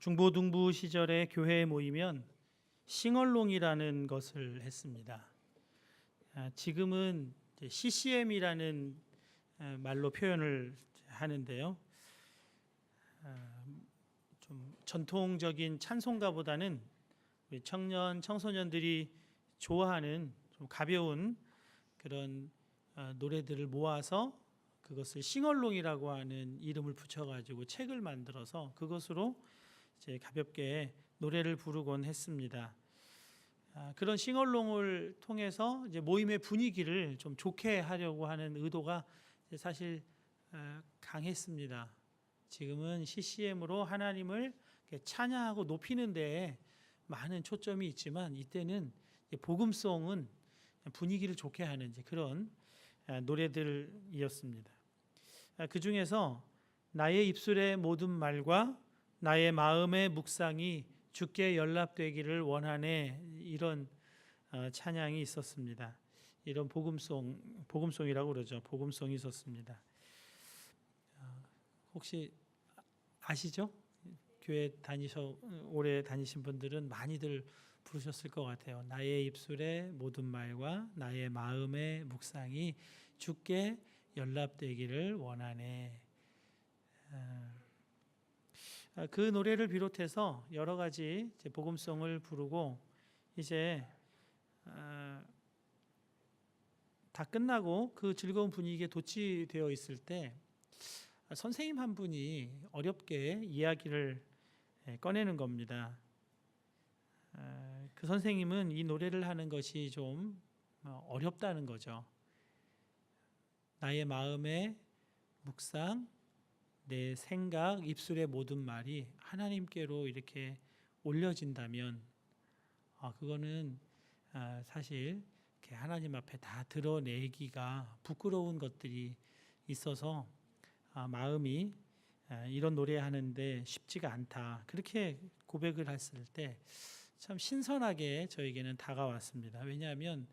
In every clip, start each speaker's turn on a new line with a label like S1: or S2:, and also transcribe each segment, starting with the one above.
S1: 중고등부 시절에 교회에 모이면 싱얼롱이라는 것을 했습니다. 지금은 CCM이라는 말로 표현을 하는데요. 좀 전통적인 찬송가보다는 우리 청소년들이 좋아하는 좀 가벼운 그런 노래들을 모아서 그것을 싱얼롱이라고 하는 이름을 붙여가지고 책을 만들어서 그것으로 이제 가볍게 노래를 부르곤 했습니다. 그런 싱얼롱을 통해서 이제 모임의 분위기를 좀 좋게 하려고 하는 의도가 사실 강했습니다. 지금은 CCM으로 하나님을 찬양하고 높이는 데에 많은 초점이 있지만 이때는 복음송은 분위기를 좋게 하는 그런 노래들이었습니다. 그 중에서 나의 입술의 모든 말과 나의 마음의 묵상이 주께 연락되기를 원하네, 이런 찬양이 있었습니다. 이런 복음송이라고 그러죠. 복음송이 있었습니다. 혹시 아시죠? 교회 오래 다니신 분들은 많이들 부르셨을 것 같아요. 나의 입술의 모든 말과 나의 마음의 묵상이 주께 연락되기를 원하네. 그 노래를 비롯해서 여러 가지 복음송을 부르고 이제 다 끝나고 그 즐거운 분위기에 도취되어 있을 때 선생님 한 분이 어렵게 이야기를 꺼내는 겁니다. 그 선생님은 이 노래를 하는 것이 좀 어렵다는 거죠. 나의 마음의 묵상, 내 생각, 입술의 모든 말이 하나님께로 이렇게 올려진다면 그거는 사실 이렇게 하나님 앞에 다 드러내기가 부끄러운 것들이 있어서 마음이 이런 노래하는데 쉽지가 않다. 그렇게 고백을 했을 때 참 신선하게 저에게는 다가왔습니다. 왜냐하면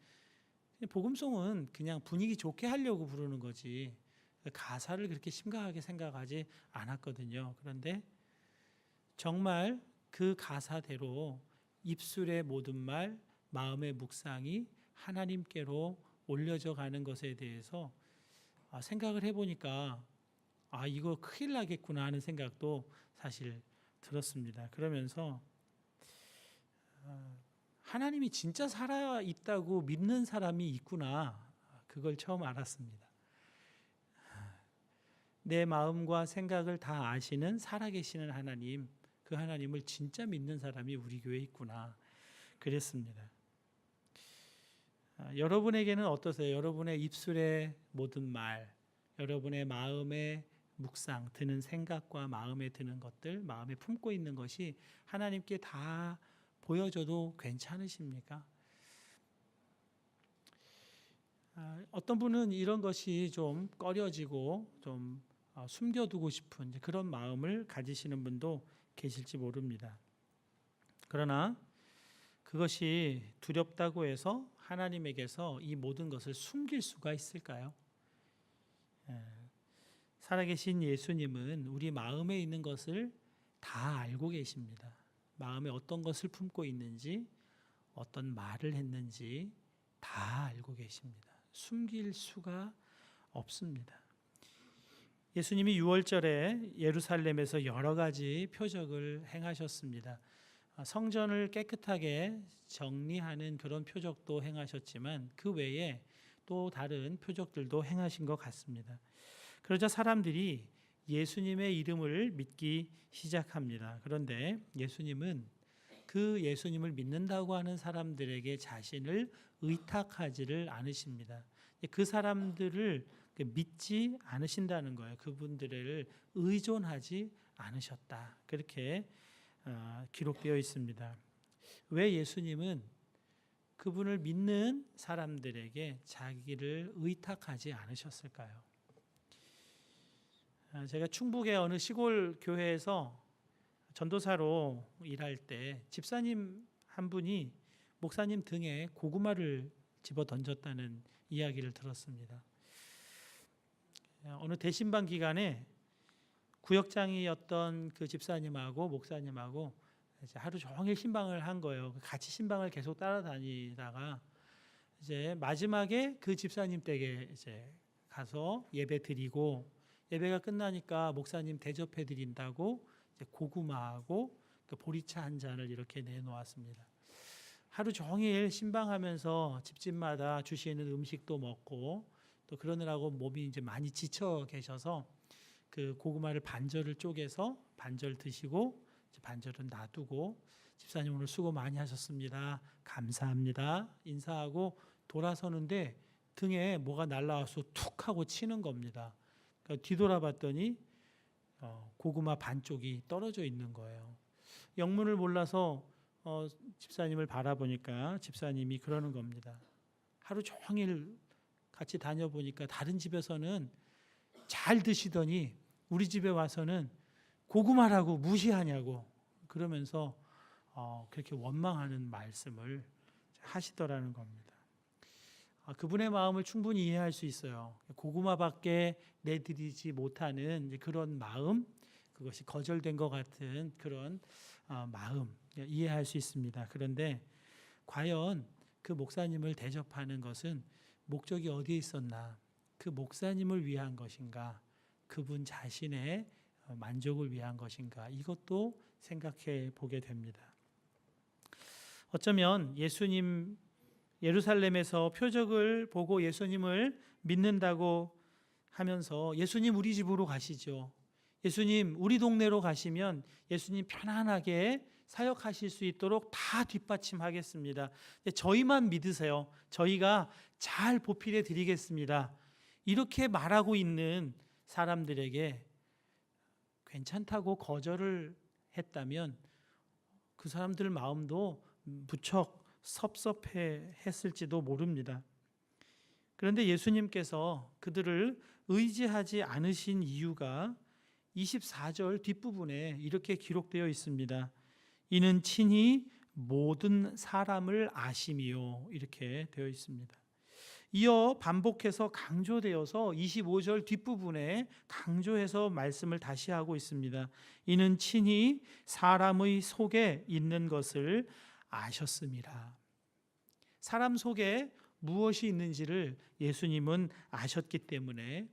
S1: 복음송은 그냥 분위기 좋게 하려고 부르는 거지 가사를 그렇게 심각하게 생각하지 않았거든요. 그런데 정말 그 가사대로 입술의 모든 말, 마음의 묵상이 하나님께로 올려져 가는 것에 대해서 생각을 해보니까 이거 큰일 나겠구나 하는 생각도 사실 들었습니다. 그러면서 하나님이 진짜 살아있다고 믿는 사람이 있구나, 그걸 처음 알았습니다. 내 마음과 생각을 다 아시는 살아계시는 하나님, 그 하나님을 진짜 믿는 사람이 우리 교회에 있구나 그랬습니다. 여러분에게는 어떠세요? 여러분의 입술의 모든 말, 여러분의 마음의 묵상, 드는 생각과 마음에 드는 것들, 마음에 품고 있는 것이 하나님께 다 보여줘도 괜찮으십니까? 어떤 분은 이런 것이 좀 꺼려지고 좀 숨겨두고 싶은 그런 마음을 가지시는 분도 계실지 모릅니다. 그러나 그것이 두렵다고 해서 하나님에게서 이 모든 것을 숨길 수가 있을까요? 살아계신 예수님은 우리 마음에 있는 것을 다 알고 계십니다. 마음에 어떤 것을 품고 있는지, 어떤 말을 했는지 다 알고 계십니다. 숨길 수가 없습니다. 예수님이 6월절에 예루살렘에서 여러 가지 표적을 행하셨습니다. 성전을 깨끗하게 정리하는 그런 표적도 행하셨지만 그 외에 또 다른 표적들도 행하신 것 같습니다. 그러자 사람들이 예수님의 이름을 믿기 시작합니다. 그런데 예수님은 그 예수님을 믿는다고 하는 사람들에게 자신을 의탁하지를 않으십니다. 그 사람들을 믿지 않으신다는 거예요. 그분들을 의존하지 않으셨다. 그렇게 기록되어 있습니다. 왜 예수님은 그분을 믿는 사람들에게 자기를 의탁하지 않으셨을까요? 제가 충북의 어느 시골 교회에서 전도사로 일할 때 집사님 한 분이 목사님 등에 고구마를 집어 던졌다는 이야기를 들었습니다. 어느 대신방 기간에 구역장이었던 그 집사님하고 목사님하고 이제 하루 종일 신방을 한 거예요. 같이 신방을 계속 따라다니다가 이제 마지막에 그 집사님 댁에 이제 가서 예배 드리고, 예배가 끝나니까 목사님 대접해 드린다고 이제 고구마하고 또 보리차 한 잔을 이렇게 내놓았습니다. 하루 종일 신방하면서 집집마다 주시는 음식도 먹고 또 그러느라고 몸이 이제 많이 지쳐 계셔서 그 고구마를 반절을 쪼개서 반절 드시고 반절은 놔두고, 집사님 오늘 수고 많이 하셨습니다, 감사합니다 인사하고 돌아서는데 등에 뭐가 날라와서 툭 하고 치는 겁니다. 그러니까 뒤돌아봤더니 고구마 반쪽이 떨어져 있는 거예요. 영문을 몰라서 집사님을 바라보니까 집사님이 그러는 겁니다. 하루 종일 같이 다녀보니까 다른 집에서는 잘 드시더니 우리 집에 와서는 고구마라고 무시하냐고 그러면서 그렇게 원망하는 말씀을 하시더라는 겁니다. 그분의 마음을 충분히 이해할 수 있어요. 고구마밖에 내드리지 못하는 그런 마음, 그것이 거절된 것 같은 그런 마음 이해할 수 있습니다. 그런데 과연 그 목사님을 대접하는 것은 목적이 어디에 있었나? 그 목사님을 위한 것인가? 그분 자신의 만족을 위한 것인가? 이것도 생각해 보게 됩니다. 어쩌면 예수님 예루살렘에서 표적을 보고 예수님을 믿는다고 하면서 예수님 우리 집으로 가시죠. 예수님 우리 동네로 가시면 예수님 편안하게 사역하실 수 있도록 다 뒷받침하겠습니다. 저희만 믿으세요. 저희가 잘 보필해 드리겠습니다. 이렇게 말하고 있는 사람들에게 괜찮다고 거절을 했다면 그 사람들 마음도 무척 섭섭해 했을지도 모릅니다. 그런데 예수님께서 그들을 의지하지 않으신 이유가 24절 뒷부분에 이렇게 기록되어 있습니다. 이는 친히 모든 사람을 아심이요, 이렇게 되어 있습니다. 이어 반복해서 강조되어서 25절 뒷부분에 강조해서 말씀을 다시 하고 있습니다. 이는 친히 사람의 속에 있는 것을 아셨음이라. 사람 속에 무엇이 있는지를 예수님은 아셨기 때문에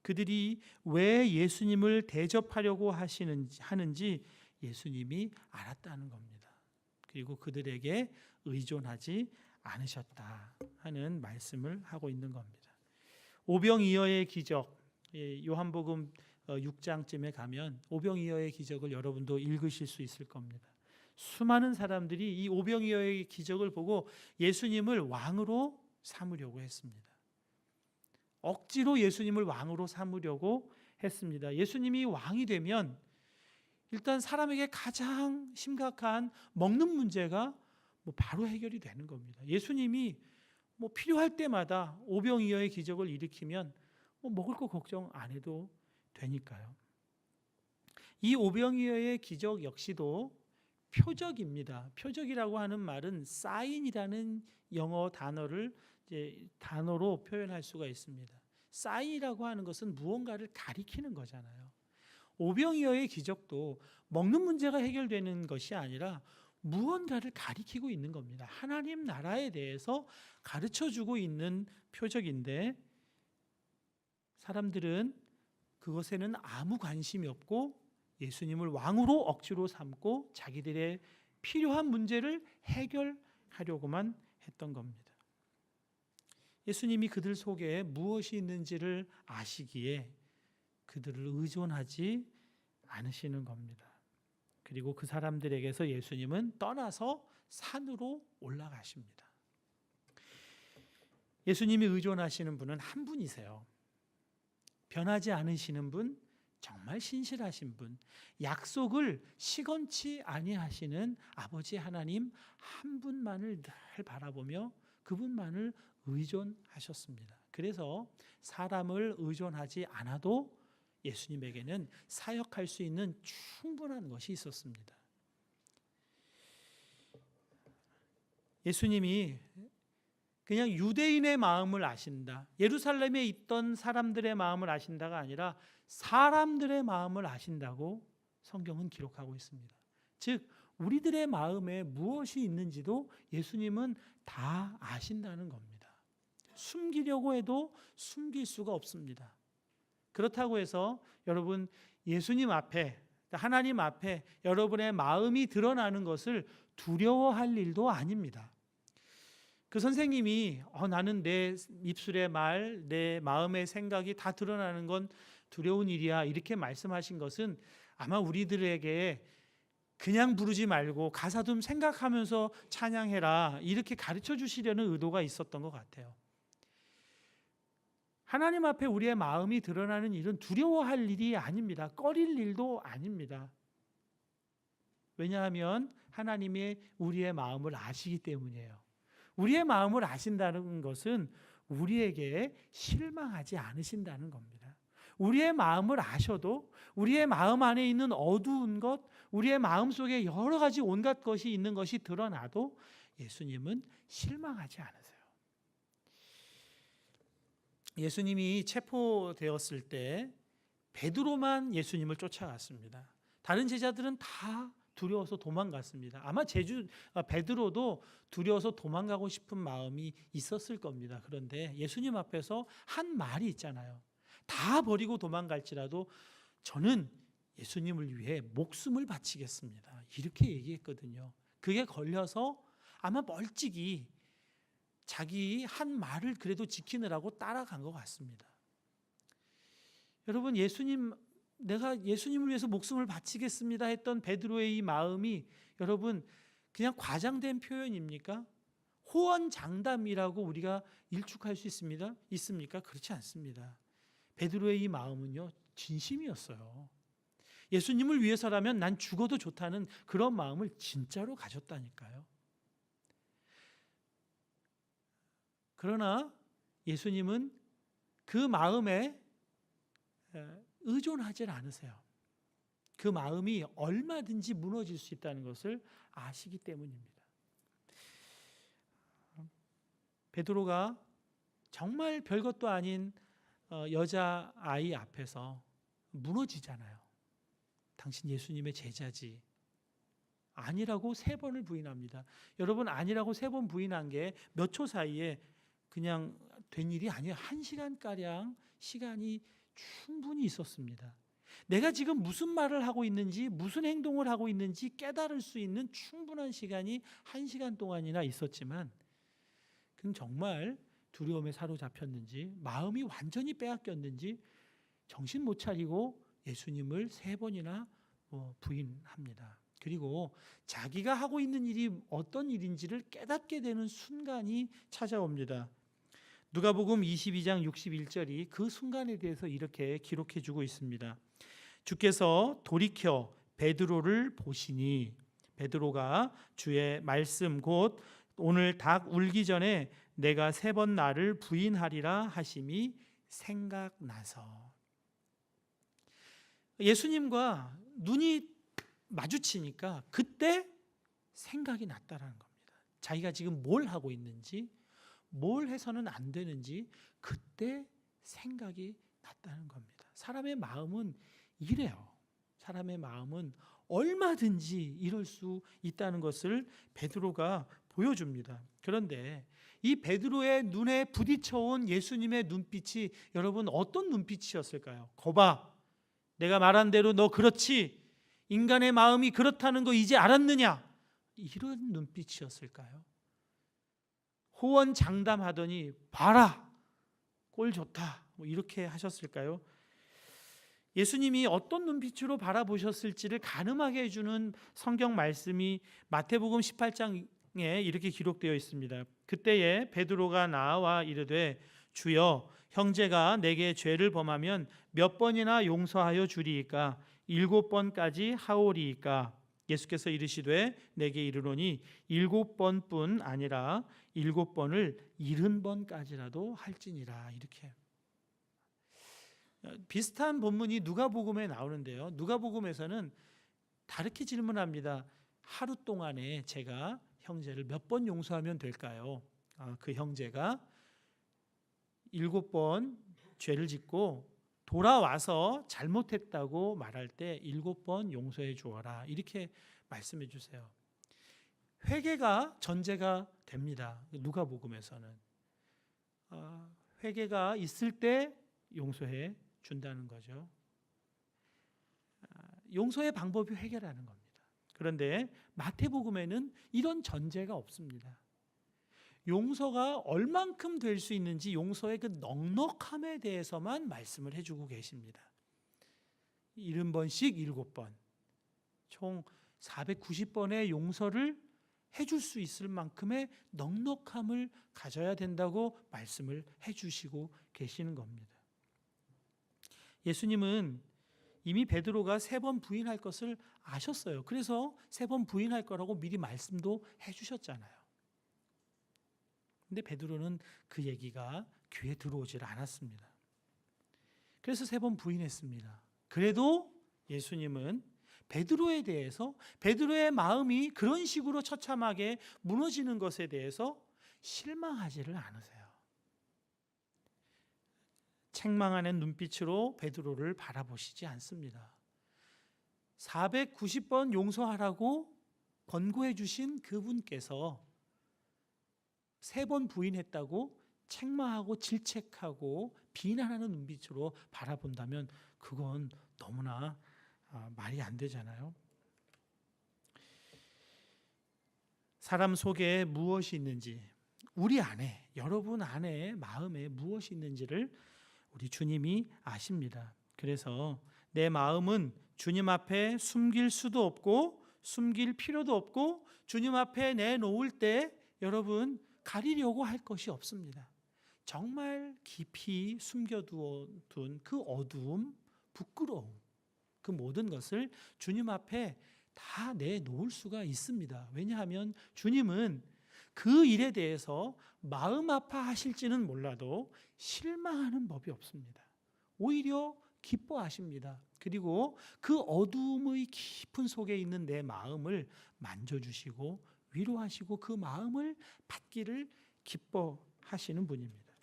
S1: 그들이 왜 예수님을 대접하려고 하는지 예수님이 알았다는 겁니다. 그리고 그들에게 의존하지 않으셨다 하는 말씀을 하고 있는 겁니다. 오병이어의 기적, 요한복음 6장쯤에 가면 오병이어의 기적을 여러분도 읽으실 수 있을 겁니다. 수많은 사람들이 이 오병이어의 기적을 보고 예수님을 왕으로 삼으려고 했습니다. 억지로 예수님을 왕으로 삼으려고 했습니다. 예수님이 왕이 되면 일단 사람에게 가장 심각한 먹는 문제가 바로 해결이 되는 겁니다. 예수님이 필요할 때마다 오병이어의 기적을 일으키면 먹을 거 걱정 안 해도 되니까요. 이 오병이어의 기적 역시도 표적입니다. 표적이라고 하는 말은 사인이라는 영어 단어로 표현할 수가 있습니다. 사인이라고 하는 것은 무언가를 가리키는 거잖아요. 오병이어의 기적도 먹는 문제가 해결되는 것이 아니라 무언가를 가리키고 있는 겁니다. 하나님 나라에 대해서 가르쳐주고 있는 표적인데 사람들은 그것에는 아무 관심이 없고 예수님을 왕으로 억지로 삼고 자기들의 필요한 문제를 해결하려고만 했던 겁니다. 예수님이 그들 속에 무엇이 있는지를 아시기에 그들을 의존하지 않으시는 겁니다. 그리고 그 사람들에게서 예수님은 떠나서 산으로 올라가십니다. 예수님이 의존하시는 분은 한 분이세요. 변하지 않으시는 분, 정말 신실하신 분, 약속을 시건치 아니하시는 아버지 하나님 한 분만을 늘 바라보며 그분만을 의존하셨습니다. 그래서 사람을 의존하지 않아도 예수님에게는 사역할 수 있는 충분한 것이 그냥 유대인의 마음을 아신다, 예루살렘에 있던 사람들의 마음을 아신다가 아니라 사람들의 마음을 아신다고 성경은 기록하고 있습니다. 즉 우리들의 마음에 무엇이 있는지도 예수님은 다 아신다는 겁니다. 숨기려고 해도 숨길 수가 없습니다. 그렇다고 해서 여러분 예수님 앞에, 하나님 앞에 여러분의 마음이 드러나는 것을 두려워할 일도 아닙니다. 그 선생님이 나는 내 입술의 말, 내 마음의 생각이 다 드러나는 건 두려운 일이야, 이렇게 말씀하신 것은 아마 우리들에게 그냥 부르지 말고 가사 좀 생각하면서 찬양해라, 이렇게 가르쳐 주시려는 의도가 있었던 것 같아요. 하나님 앞에 우리의 마음이 드러나는 일은 두려워할 일이 아닙니다. 꺼릴 일도 아닙니다. 왜냐하면 하나님이 우리의 마음을 아시기 때문이에요. 우리의 마음을 아신다는 것은 우리에게 실망하지 않으신다는 겁니다. 우리의 마음을 아셔도 우리의 마음 안에 있는 어두운 것, 우리의 마음 속에 여러 가지 온갖 것이 있는 것이 드러나도 예수님은 실망하지 않으세요. 예수님이 체포되었을 때 베드로만 예수님을 쫓아갔습니다. 다른 제자들은 다 두려워서 도망갔습니다. 아마 베드로도 두려워서 도망가고 싶은 마음이 있었을 겁니다. 그런데 예수님 앞에서 한 말이 있잖아요. 다 버리고 도망갈지라도 저는 예수님을 위해 목숨을 바치겠습니다, 이렇게 얘기했거든요. 그게 걸려서 아마 멀찍이 자기 한 말을 그래도 지키느라고 따라간 것 같습니다. 여러분, 내가 예수님을 위해서 목숨을 바치겠습니다 했던 베드로의 이 마음이 여러분 그냥 과장된 표현입니까? 호언장담이라고 우리가 일축할 수 있습니까? 그렇지 않습니다. 베드로의 이 마음은요, 진심이었어요. 예수님을 위해서라면 난 죽어도 좋다는 그런 마음을 진짜로 가졌다니까요. 그러나 예수님은 그 마음에 의존하지 않으세요. 그 마음이 얼마든지 무너질 수 있다는 것을 아시기 때문입니다. 베드로가 정말 별것도 아닌 여자아이 앞에서 무너지잖아요. 당신 예수님의 제자지. 아니라고 3번을 부인합니다. 여러분, 아니라고 3번 부인한 게 몇 초 사이에 그냥 된 일이 아니에요. 1시간가량 시간이 충분히 있었습니다. 내가 지금 무슨 말을 하고 있는지, 무슨 행동을 하고 있는지 깨달을 수 있는 충분한 시간이 1시간 동안이나 있었지만 그는 정말 두려움에 사로잡혔는지 마음이 완전히 빼앗겼는지 정신 못 차리고 예수님을 3번이나 부인합니다. 그리고 자기가 하고 있는 일이 어떤 일인지를 깨닫게 되는 순간이 찾아옵니다. 누가복음 22장 61절이 그 순간에 대해서 이렇게 기록해 주고 있습니다. 주께서 돌이켜 베드로를 보시니 베드로가 주의 말씀 곧 오늘 닭 울기 전에 내가 3번 나를 부인하리라 하심이 생각나서, 예수님과 눈이 마주치니까 그때 생각이 났다라는 겁니다. 자기가 지금 뭘 하고 있는지, 뭘 해서는 안 되는지 그때 생각이 났다는 겁니다. 사람의 마음은 이래요. 사람의 마음은 얼마든지 이럴 수 있다는 것을 베드로가 보여줍니다. 그런데 이 베드로의 눈에 부딪혀온 예수님의 눈빛이 여러분 어떤 눈빛이었을까요? 거봐, 내가 말한 대로 너 그렇지? 인간의 마음이 그렇다는 거 이제 알았느냐? 이런 눈빛이었을까요? 호언장담하더니 봐라, 꼴 좋다, 이렇게 하셨을까요? 예수님이 어떤 눈빛으로 바라보셨을지를 가늠하게 해주는 성경 말씀이 마태복음 18장에 이렇게 기록되어 있습니다. 그때에 베드로가 나와 이르되 주여, 형제가 내게 죄를 범하면 몇 번이나 용서하여 주리이까? 7번까지 하오리이까? 예수께서 이르시되 내게 이르노니 7번뿐 아니라 7번을 70번까지라도 할지니라. 이렇게 비슷한 본문이 누가복음에 나오는데요. 누가복음에서는 다르게 질문합니다. 하루 동안에 제가 형제를 몇 번 용서하면 될까요? 그 형제가 7번 죄를 짓고 돌아와서 잘못했다고 말할 때 7번 용서해 주어라, 이렇게 말씀해 주세요. 회개가 전제가 됩니다. 누가복음에서는 회개가 있을 때 용서해 준다는 거죠. 용서의 방법이 회개라는 겁니다. 그런데 마태복음에는 이런 전제가 없습니다. 용서가 얼만큼 될 수 있는지 용서의 그 넉넉함에 대해서만 말씀을 해주고 계십니다. 70번씩 7번, 총 490번의 용서를 해줄 수 있을 만큼의 넉넉함을 가져야 된다고 말씀을 해주시고 계시는 겁니다. 예수님은 이미 베드로가 3번 부인할 것을 아셨어요. 그래서 3번 부인할 거라고 미리 말씀도 해주셨잖아요. 근데 베드로는 그 얘기가 귀에 들어오질 않았습니다. 그래서 3번 부인했습니다. 그래도 예수님은 베드로에 대해서, 베드로의 마음이 그런 식으로 처참하게 무너지는 것에 대해서 실망하지를 않으세요. 책망하는 눈빛으로 베드로를 바라보시지 않습니다. 490번 용서하라고 권고해 주신 그분께서 3번 부인했다고 책망하고 질책하고 비난하는 눈빛으로 바라본다면 그건 너무나 말이 안 되잖아요. 사람 속에 무엇이 있는지, 우리 안에, 여러분 안에 마음에 무엇이 있는지를 우리 주님이 아십니다. 그래서 내 마음은 주님 앞에 숨길 수도 없고 숨길 필요도 없고 주님 앞에 내놓을 때 여러분 가리려고 할 것이 없습니다. 정말 깊이 숨겨둔 그 어두움, 부끄러움, 그 모든 것을 주님 앞에 다 내놓을 수가 있습니다. 왜냐하면 주님은 그 일에 대해서 마음 아파하실지는 몰라도 실망하는 법이 없습니다. 오히려 기뻐하십니다. 그리고 그 어두움의 깊은 속에 있는 내 마음을 만져주시고 위로하시고 그 마음을 받기를 기뻐하시는 분입니다.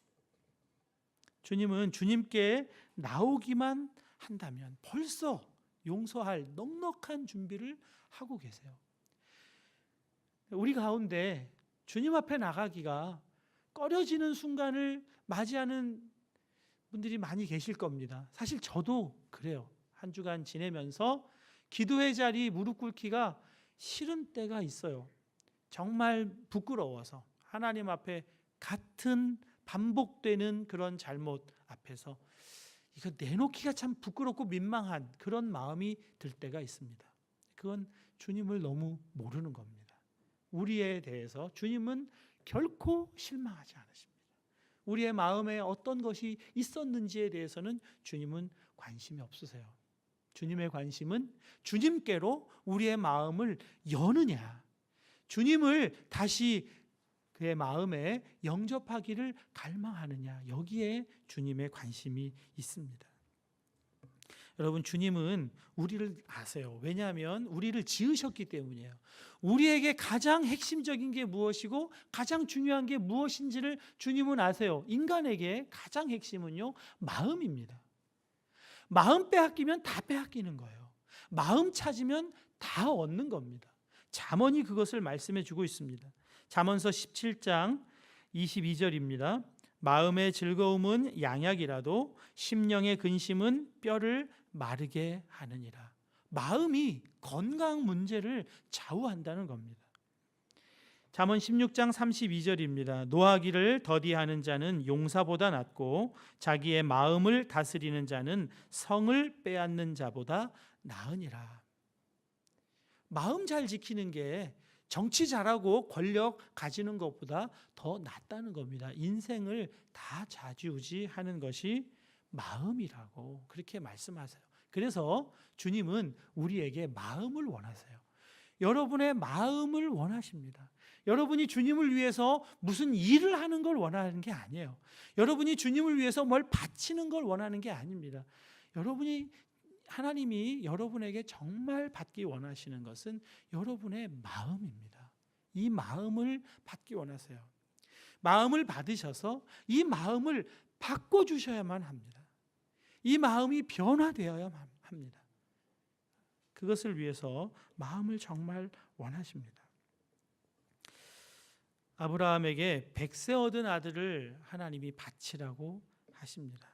S1: 주님은 주님께 나오기만 한다면 벌써 용서할 넉넉한 준비를 하고 계세요. 우리 가운데 주님 앞에 나가기가 꺼려지는 순간을 맞이하는 분들이 많이 계실 겁니다. 사실 저도 그래요. 한 주간 지내면서 기도의 자리 무릎 꿇기가 싫은 때가 있어요. 정말 부끄러워서 하나님 앞에 같은 반복되는 그런 잘못 앞에서 이거 내놓기가 참 부끄럽고 민망한 그런 마음이 들 때가 있습니다. 그건 주님을 너무 모르는 겁니다. 우리에 대해서 주님은 결코 실망하지 않으십니다. 우리의 마음에 어떤 것이 있었는지에 대해서는 주님은 관심이 없으세요. 주님의 관심은 주님께로 우리의 마음을 여느냐, 주님을 다시 그의 마음에 영접하기를 갈망하느냐, 여기에 주님의 관심이 있습니다. 여러분, 주님은 우리를 아세요. 왜냐하면 우리를 지으셨기 때문이에요. 우리에게 가장 핵심적인 게 무엇이고 가장 중요한 게 무엇인지를 주님은 아세요. 인간에게 가장 핵심은요, 마음입니다. 마음 빼앗기면 다 빼앗기는 거예요. 마음 찾으면 다 얻는 겁니다. 잠언이 그것을 말씀해 주고 있습니다. 잠언서 17장 22절입니다. 마음의 즐거움은 양약이라도 심령의 근심은 뼈를 마르게 하느니라. 마음이 건강 문제를 좌우한다는 겁니다. 잠언 16장 32절입니다. 노하기를 더디하는 자는 용사보다 낫고 자기의 마음을 다스리는 자는 성을 빼앗는 자보다 나으니라. 마음 잘 지키는 게 정치 잘하고 권력 가지는 것보다 더 낫다는 겁니다. 인생을 다 좌지우지하는 것이 마음이라고 그렇게 말씀하세요. 그래서 주님은 우리에게 마음을 원하세요. 여러분의 마음을 원하십니다. 여러분이 주님을 위해서 무슨 일을 하는 걸 원하는 게 아니에요. 여러분이 주님을 위해서 뭘 바치는 걸 원하는 게 아닙니다. 하나님이 여러분에게 정말 받기 원하시는 것은 여러분의 마음입니다. 이 마음을 받기 원하세요. 마음을 받으셔서 이 마음을 바꿔주셔야만 합니다. 이 마음이 변화되어야만 합니다. 그것을 위해서 마음을 정말 원하십니다. 아브라함에게 100세 얻은 아들을 하나님이 바치라고 하십니다.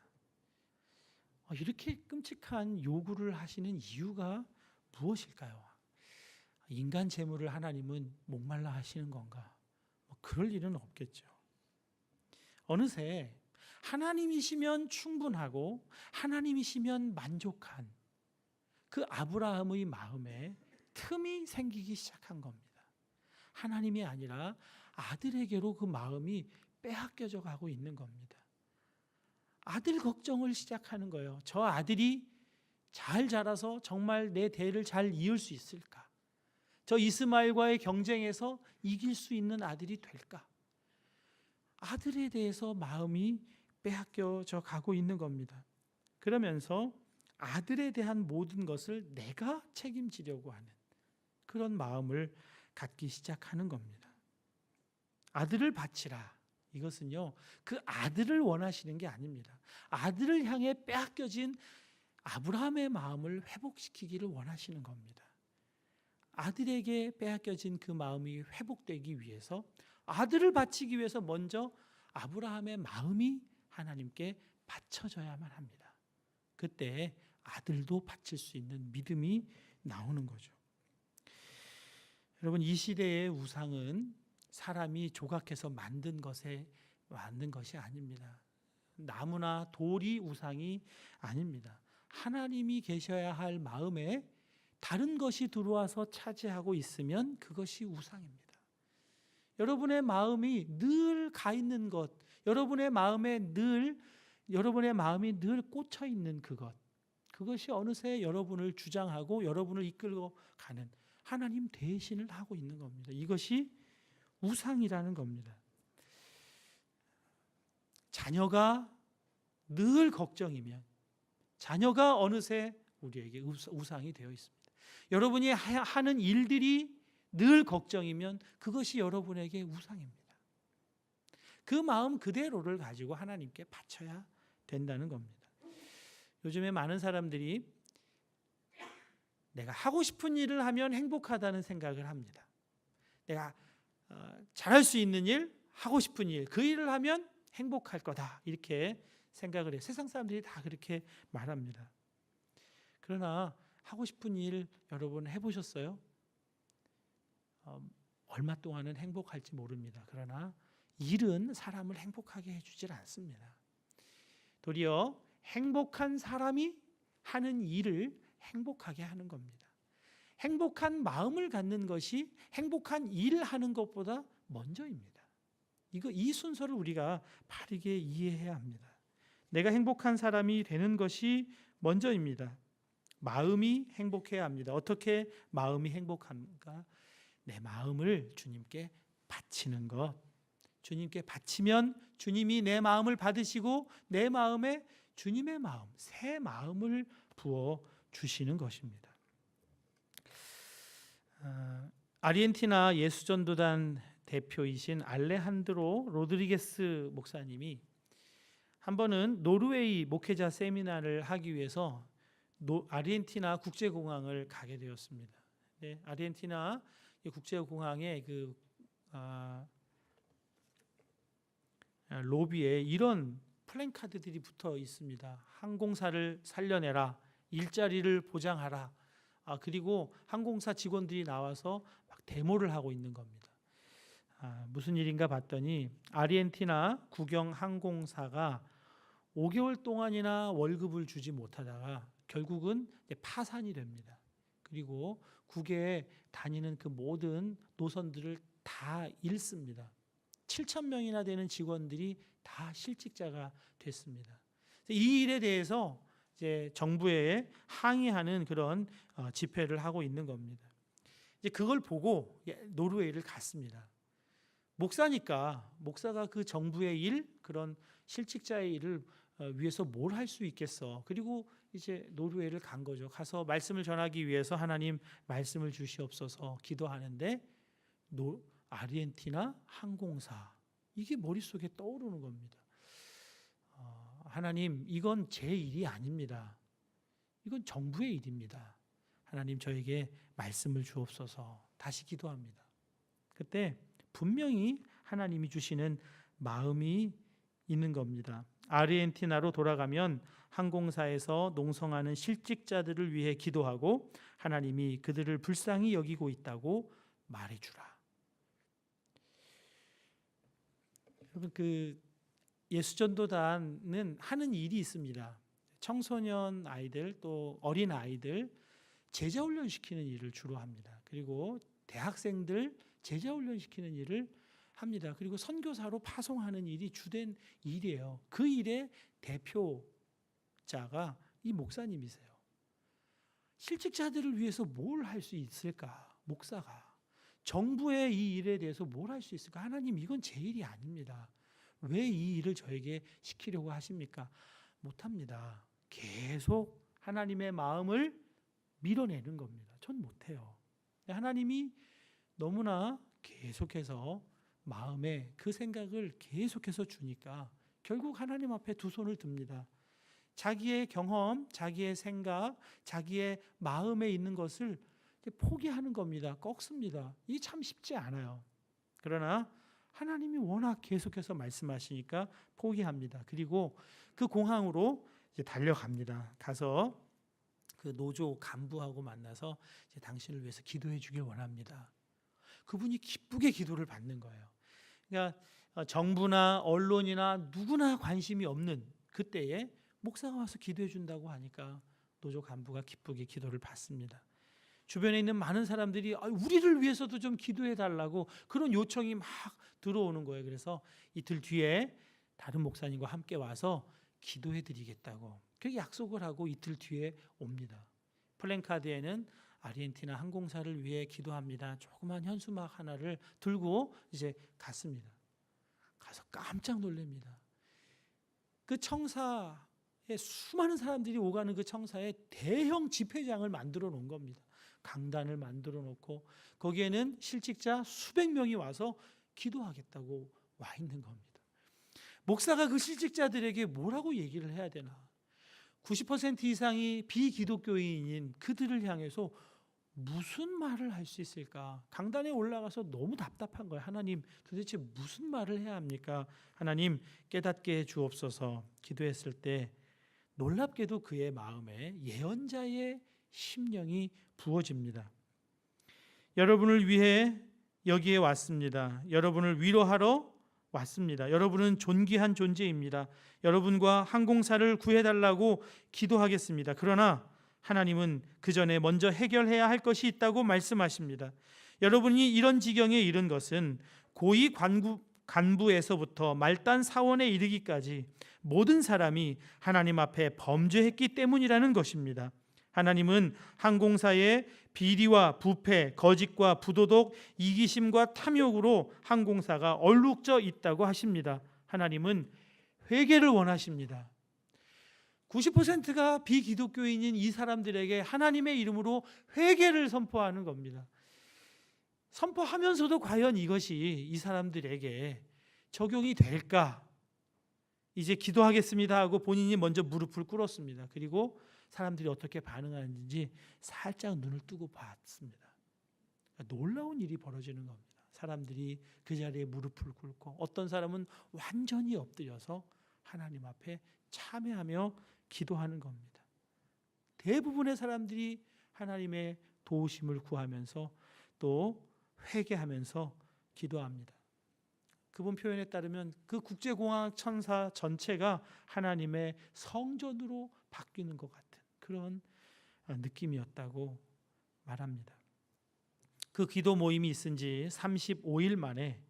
S1: 이렇게 끔찍한 요구를 하시는 이유가 무엇일까요? 인간 재물을 하나님은 목말라 하시는 건가? 그럴 일은 없겠죠. 어느새 하나님이시면 충분하고 하나님이시면 만족한 그 아브라함의 마음에 틈이 생기기 시작한 겁니다. 하나님이 아니라 아들에게로 그 마음이 빼앗겨져 가고 있는 겁니다. 아들 걱정을 시작하는 거예요. 저 아들이 잘 자라서 정말 내 대를 잘 이을 수 있을까? 저 이스마엘과의 경쟁에서 이길 수 있는 아들이 될까? 아들에 대해서 마음이 빼앗겨져 가고 있는 겁니다. 그러면서 아들에 대한 모든 것을 내가 책임지려고 하는 그런 마음을 갖기 시작하는 겁니다. 아들을 바치라. 이것은요, 그 아들을 원하시는 게 아닙니다. 아들을 향해 빼앗겨진 아브라함의 마음을 회복시키기를 원하시는 겁니다. 아들에게 빼앗겨진 그 마음이 회복되기 위해서, 아들을 바치기 위해서 먼저 아브라함의 마음이 하나님께 바쳐져야만 합니다. 그때 아들도 바칠 수 있는 믿음이 나오는 거죠. 여러분, 이 시대의 우상은 사람이 조각해서 만든 것이 아닙니다. 나무나 돌이 우상이 아닙니다. 하나님이 계셔야 할 마음에 다른 것이 들어와서 차지하고 있으면 그것이 우상입니다. 여러분의 마음이 늘 가 있는 것, 여러분의 마음이 늘 꽂혀 있는 그것이 어느새 여러분을 주장하고 여러분을 이끌고 가는 하나님 대신을 하고 있는 겁니다. 이것이 우상이라는 겁니다. 자녀가 늘 걱정이면 자녀가 어느새 우리에게 우상이 되어 있습니다. 여러분이 하는 일들이 늘 걱정이면 그것이 여러분에게 우상입니다. 그 마음 그대로를 가지고 하나님께 바쳐야 된다는 겁니다. 요즘에 많은 사람들이 내가 하고 싶은 일을 하면 행복하다는 생각을 합니다. 내가 잘할 수 있는 일, 하고 싶은 일, 그 일을 하면 행복할 거다 이렇게 생각을 해요. 세상 사람들이 다 그렇게 말합니다. 그러나 하고 싶은 일 여러분 해보셨어요? 얼마 동안은 행복할지 모릅니다. 그러나 일은 사람을 행복하게 해주질 않습니다. 도리어 행복한 사람이 하는 일을 행복하게 하는 겁니다. 행복한 마음을 갖는 것이 행복한 일을 하는 것보다 먼저입니다. 이 순서를 우리가 바르게 이해해야 합니다. 내가 행복한 사람이 되는 것이 먼저입니다. 마음이 행복해야 합니다. 어떻게 마음이 행복한가? 내 마음을 주님께 바치는 것. 주님께 바치면 주님이 내 마음을 받으시고 내 마음에 주님의 마음, 새 마음을 부어 주시는 것입니다. 아르헨티나 예수전도단 대표이신 알레한드로 로드리게스 목사님이 한 번은 노르웨이 목회자 세미나를 하기 위해서 아르헨티나 국제공항을 가게 되었습니다. 네, 아르헨티나 국제공항에 로비에 이런 플랜카드들이 붙어 있습니다. 항공사를 살려내라, 일자리를 보장하라. 그리고 항공사 직원들이 나와서 막 데모를 하고 있는 겁니다. 무슨 일인가 봤더니 아르헨티나 국영 항공사가 5개월 동안이나 월급을 주지 못하다가 결국은 파산이 됩니다. 그리고 국외에 다니는 그 모든 노선들을 다 잃습니다. 7,000명이나 되는 직원들이 다 실직자가 됐습니다. 이 일에 대해서 이제 정부에 항의하는 그런 집회를 하고 있는 겁니다. 이제 그걸 보고 노르웨이를 갔습니다. 목사가 그 정부의 일, 그런 실직자의 일을 위해서 뭘 할 수 있겠어. 그리고 이제 노르웨이를 간 거죠. 가서 말씀을 전하기 위해서 하나님 말씀을 주시옵소서 기도하는데 아르헨티나 항공사 이게 머릿속에 떠오르는 겁니다. 하나님, 이건 제 일이 아닙니다. 이건 정부의 일입니다. 하나님, 저에게 말씀을 주옵소서. 다시 기도합니다. 그때 분명히 하나님이 주시는 마음이 있는 겁니다. 아르헨티나로 돌아가면 항공사에서 농성하는 실직자들을 위해 기도하고 하나님이 그들을 불쌍히 여기고 있다고 말해주라. 여러분, 그 예수전도단은 하는 일이 있습니다. 청소년 아이들 또 어린 아이들 제자 훈련시키는 일을 주로 합니다. 그리고 대학생들 제자 훈련시키는 일을 합니다. 그리고 선교사로 파송하는 일이 주된 일이에요. 그 일의 대표자가 이 목사님이세요. 실직자들을 위해서 뭘 할 수 있을까? 목사가. 정부의 이 일에 대해서 뭘 할 수 있을까? 하나님, 이건 제 일이 아닙니다. 왜 이 일을 저에게 시키려고 하십니까? 못합니다. 계속 하나님의 마음을 밀어내는 겁니다. 전 못해요. 하나님이 너무나 계속해서 마음에 그 생각을 계속해서 주니까 결국 하나님 앞에 두 손을 듭니다. 자기의 경험, 자기의 생각, 자기의 마음에 있는 것을 포기하는 겁니다. 꺾습니다. 이게 참 쉽지 않아요. 그러나 하나님이 워낙 계속해서 말씀하시니까 포기합니다. 그리고 그 공항으로 이제 달려갑니다. 가서 그 노조 간부하고 만나서 이제 당신을 위해서 기도해 주길 원합니다. 그분이 기쁘게 기도를 받는 거예요. 그러니까 정부나 언론이나 누구나 관심이 없는 그때에 목사가 와서 기도해 준다고 하니까 노조 간부가 기쁘게 기도를 받습니다. 주변에 있는 많은 사람들이 우리를 위해서도 좀 기도해 달라고 그런 요청이 막 들어오는 거예요. 그래서 이틀 뒤에 다른 목사님과 함께 와서 기도해 드리겠다고 그렇게 약속을 하고 이틀 뒤에 옵니다. 플랜카드에는 아르헨티나 항공사를 위해 기도합니다. 조그만 현수막 하나를 들고 이제 갔습니다. 가서 깜짝 놀랍니다. 그 청사에 수많은 사람들이 오가는 그 청사에 대형 집회장을 만들어 놓은 겁니다. 강단을 만들어 놓고 거기에는 실직자 수백 명이 와서 기도하겠다고 와 있는 겁니다. 목사가 그 실직자들에게 뭐라고 얘기를 해야 되나? 90% 이상이 비기독교인인 그들을 향해서 무슨 말을 할 수 있을까? 강단에 올라가서 너무 답답한 거예요. 하나님, 도대체 무슨 말을 해야 합니까? 하나님, 깨닫게 해 주옵소서. 기도했을 때 놀랍게도 그의 마음에 예언자의 심령이 부어집니다. 여러분을 위해 여기에 왔습니다. 여러분을 위로하러 왔습니다. 여러분은 존귀한 존재입니다. 여러분과 항공사를 구해달라고 기도하겠습니다. 그러나 하나님은 그 전에 먼저 해결해야 할 것이 있다고 말씀하십니다. 여러분이 이런 지경에 이른 것은 고위 간부에서부터 말단 사원에 이르기까지 모든 사람이 하나님 앞에 범죄했기 때문이라는 것입니다. 하나님은 항공사의 비리와 부패, 거짓과 부도덕, 이기심과 탐욕으로 항공사가 얼룩져 있다고 하십니다. 하나님은 회개를 원하십니다. 90%가 비기독교인인 이 사람들에게 하나님의 이름으로 회개를 선포하는 겁니다. 선포하면서도 과연 이것이 이 사람들에게 적용이 될까? 이제 기도하겠습니다 하고 본인이 먼저 무릎을 꿇었습니다. 그리고 사람들이 어떻게 반응하는지 살짝 눈을 뜨고 봤습니다. 놀라운 일이 벌어지는 겁니다. 사람들이 그 자리에 무릎을 꿇고 어떤 사람은 완전히 엎드려서 하나님 앞에 참회하며 기도하는 겁니다. 대부분의 사람들이 하나님의 도우심을 구하면서 또 회개하면서 기도합니다. 그분 표현에 따르면 그 국제공항 천사 전체가 하나님의 성전으로 바뀌는 것 같은 그런 느낌이었다고 말합니다. 그 기도 모임이 있은 지 35일 만에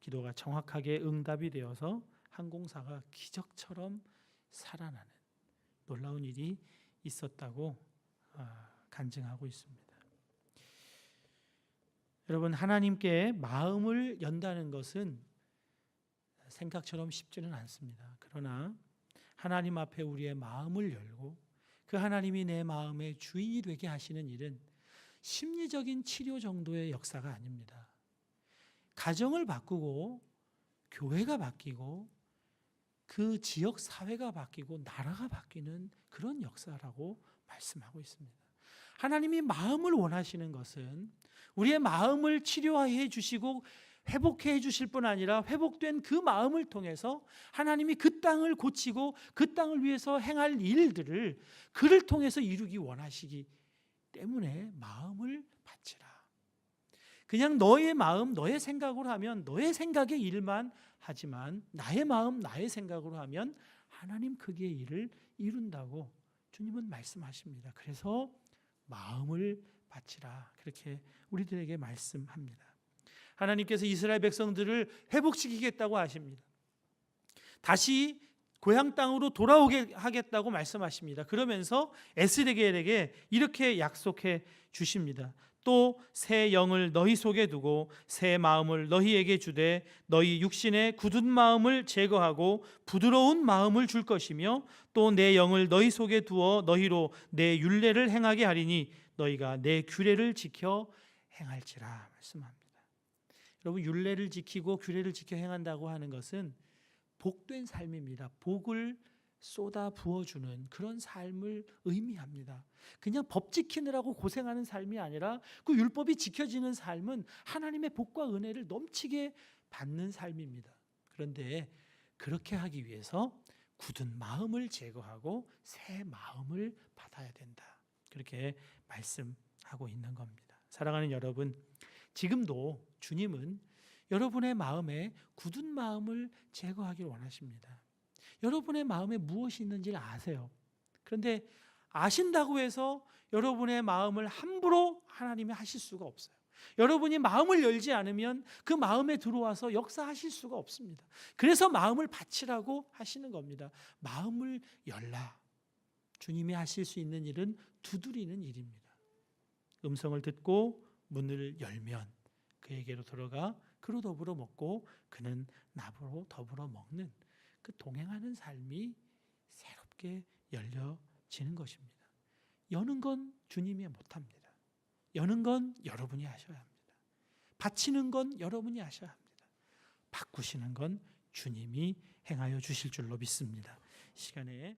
S1: 기도가 정확하게 응답이 되어서 항공사가 기적처럼 살아나는 놀라운 일이 있었다고 간증하고 있습니다. 여러분, 하나님께 마음을 연다는 것은 생각처럼 쉽지는 않습니다. 그러나 하나님 앞에 우리의 마음을 열고 그 하나님이 내 마음의 주인이 되게 하시는 일은 심리적인 치료 정도의 역사가 아닙니다. 가정을 바꾸고 교회가 바뀌고 그 지역 사회가 바뀌고 나라가 바뀌는 그런 역사라고 말씀하고 있습니다. 하나님이 마음을 원하시는 것은 우리의 마음을 치료해 주시고 회복해 주실 뿐 아니라 회복된 그 마음을 통해서 하나님이 그 땅을 고치고 그 땅을 위해서 행할 일들을 그를 통해서 이루기 원하시기 때문에 마음을 바치라. 그냥 너의 마음, 너의 생각으로 하면 너의 생각의 일만 하지만 나의 마음, 나의 생각으로 하면 하나님 크기의 일을 이룬다고 주님은 말씀하십니다. 그래서 마음을 바치라. 그렇게 우리들에게 말씀합니다. 하나님께서 이스라엘 백성들을 회복시키겠다고 하십니다. 다시 고향 땅으로 돌아오게 하겠다고 말씀하십니다. 그러면서 에스겔에게 이렇게 약속해 주십니다. 또 새 영을 너희 속에 두고 새 마음을 너희에게 주되 너희 육신의 굳은 마음을 제거하고 부드러운 마음을 줄 것이며 또 내 영을 너희 속에 두어 너희로 내 율례를 행하게 하리니 너희가 내 규례를 지켜 행할지라 말씀합니다. 여러분, 율례를 지키고 규례를 지켜 행한다고 하는 것은 복된 삶입니다. 복을 쏟아 부어주는 그런 삶을 의미합니다. 그냥 법 지키느라고 고생하는 삶이 아니라 그 율법이 지켜지는 삶은 하나님의 복과 은혜를 넘치게 받는 삶입니다. 그런데 그렇게 하기 위해서 굳은 마음을 제거하고 새 마음을 받아야 된다. 그렇게 말씀하고 있는 겁니다. 사랑하는 여러분, 지금도 주님은 여러분의 마음에 굳은 마음을 제거하기를 원하십니다. 여러분의 마음에 무엇이 있는지를 아세요. 그런데 아신다고 해서 여러분의 마음을 함부로 하나님이 하실 수가 없어요. 여러분이 마음을 열지 않으면 그 마음에 들어와서 역사하실 수가 없습니다. 그래서 마음을 바치라고 하시는 겁니다. 마음을 열라. 주님이 하실 수 있는 일은 두드리는 일입니다. 음성을 듣고 문을 열면 그에게로 들어가 그로 더불어 먹고 그는 나로 더불어 먹는 그 동행하는 삶이 새롭게 열려지는 것입니다. 여는 건 주님이 못합니다. 여는 건 여러분이 하셔야 합니다. 바치는 건 여러분이 하셔야 합니다. 바꾸시는 건 주님이 행하여 주실 줄로 믿습니다. 시간에